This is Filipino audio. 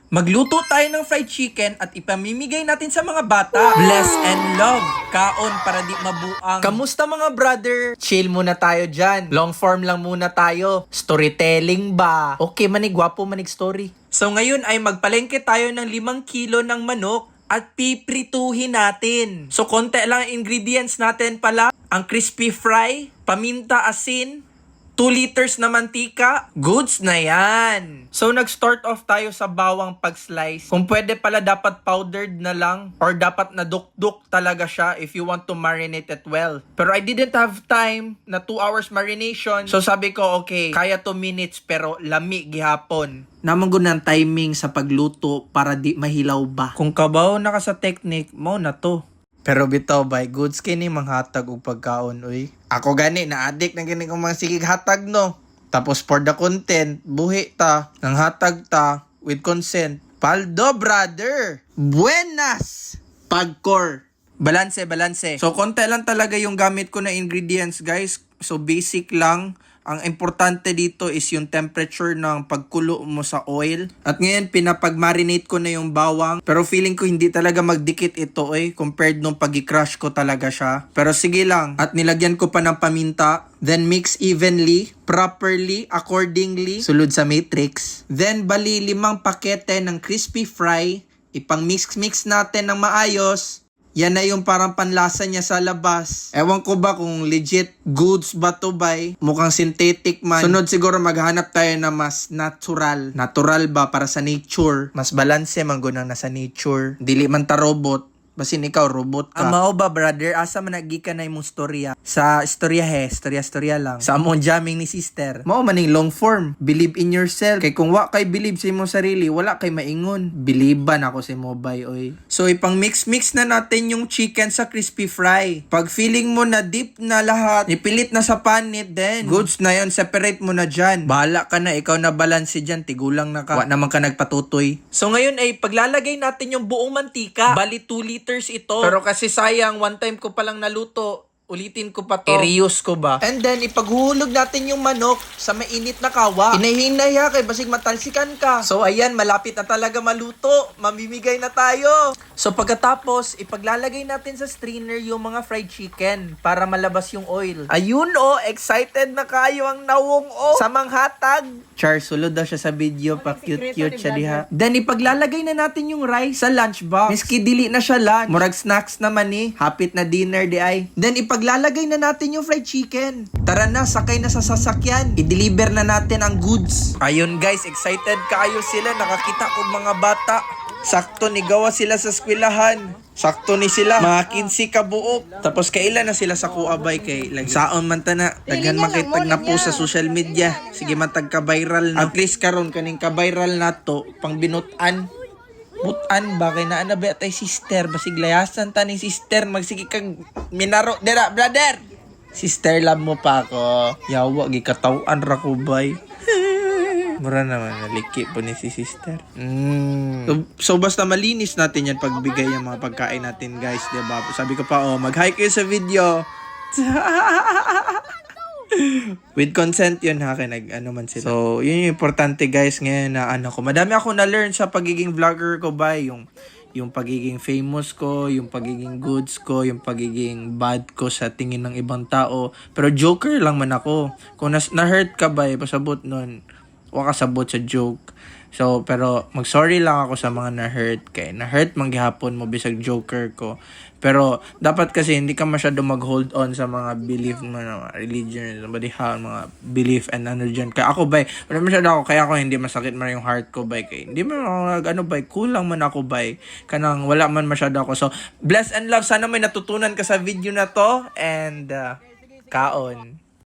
Magluto tayo ng fried chicken at ipamimigay natin sa mga bata. Bless and love. Kaon para di mabuang. Kamusta mga brother? Chill muna tayo dyan. Long form lang muna tayo. Storytelling ba? Okay manig, gwapo manig story. So ngayon ay magpalengke tayo ng 5 kilo ng manok at piprituhin natin. So konti lang ang ingredients natin pala. Ang crispy fry, paminta, asin, 2 liters na mantika, goods na yan. So, nag-start off tayo sa bawang pag-slice. Kung pwede pala, dapat powdered na lang or dapat na duk-duk talaga siya if you want to marinate it well. Pero I didn't have time na 2 hours marination. So, sabi ko, okay, kaya 2 minutes pero lami gihapon. Naman ko ng timing sa pagluto para di mahilaw ba. Kung kabaw na ka sa technique, mo na to. Pero bitaw bay, goods kini manghatag og pagkaon uy. Ako gani na addict na gani kong mga sigig hatag no. Tapos for the content, buhi ta, nang hatag ta with consent. Paldo brother. Buenas. Pagcore. Balanse. So konti lang talaga yung gamit ko na ingredients guys. So basic lang. Ang importante dito is yung temperature ng pagkulo mo sa oil. At ngayon, pinapag-marinate ko na yung bawang. Pero feeling ko hindi talaga magdikit ito compared nung pag-i-crush ko talaga siya. Pero sige lang. At nilagyan ko pa ng paminta. Then mix evenly, properly, accordingly. Sulod sa matrix. Then bali 5 pakete ng crispy fry. Ipang mix natin ng maayos. Yan na yung parang panlasa niya sa labas. Ewan ko ba kung legit goods ba to bay? Mukhang synthetic man. Sunod siguro maghanap tayo na mas natural. Natural ba para sa nature? Mas balanse man gunang nasa nature. Dili man ta robot. Basin ikaw, robot ka. Amao ba, brother? Asa man nagikan na imong storya? Sa storya storya lang. Sa among jamming ni sister. Mao maning long form. Believe in yourself. Kay kung wa kay believe sa imong sarili, wala kay maingon. Believean ako sa mobile, oy. So, ipang mix na natin yung chicken sa crispy fry. Pag feeling mo na deep na lahat, nipilit na sa panit, then goods na yon, separate mo na dyan. Bahala ka na, ikaw na balanse dyan, tigulang na ka. Wa naman ka nagpatutoy. So, ngayon ay paglalagay natin yung buong mantika. Bali 2 liters ito. Pero kasi sayang, one time ko palang naluto. Ulitin ko pa to. I-reuse ko ba? And then, ipaghuhulog natin yung manok sa mainit na kawa. Inahinaya kay basig matalsikan ka. So, ayan, malapit na talaga maluto. Mamimigay na tayo. So, pagkatapos, ipaglalagay natin sa strainer yung mga fried chicken para malabas yung oil. Ayun excited na kayo ang nawong sa manghatag. Char, sulod daw siya sa video. Pa cute siya diha. Then, ipaglalagay na natin yung rice sa lunchbox. Miski dili na siya lunch. Murag snacks naman Hapit na dinner di ay. Then, ipaglalagay na natin yung fried chicken. Tara na, sakay na sa sasakyan. I-deliver na natin ang goods. Ayun guys, excited kayo sila. Nakakita ko mga bata. Sakto ni gawa sila sa eskwelahan. Sakto ni sila, mga 15 kabuok. Tapos kailan na sila sa kuabay kay like, saon man ta na. Daghan makitag na po sa social media. Sige man tagka-viral na. At least karon kaning ka-viral na to, pang binutan. Butan ba kay naa na ba tay sister basig layasan ta ni sister magsige kag minaro dera brother. Sister love mo pa ako. Yawa gi katawan ra ko bay. Mura naman naliki po ni si sister. So basta malinis natin yan pagbigay yung mga pagkain natin guys, diba? Sabi ko pa mag-hi kayo sa video. With consent yun kaya nag-ano man sila. So, yun yung importante guys ngayon na ko. Madami ako na-learn sa pagiging vlogger ko ba, yung pagiging famous ko, yung pagiging goods ko, yung pagiging bad ko sa tingin ng ibang tao. Pero joker lang man ako. Kung na-hurt ka ba, pasabot nun, waka sabot sa joke. So, pero mag-sorry lang ako sa mga na-hurt kay na-hurt man gihapon mo bisag joker ko. Pero dapat kasi hindi ka masyado mag-hold on sa mga belief mo na religion, somebody have mga belief and ano dyan. Kaya ako bay, wala masyado ako, kaya ako hindi masakit man yung heart ko bay. Kaya hindi man ako bay, kulang man ako bay. Kanang wala man masyado ako. So, bless and love. Sana may natutunan ka sa video na to and kaon.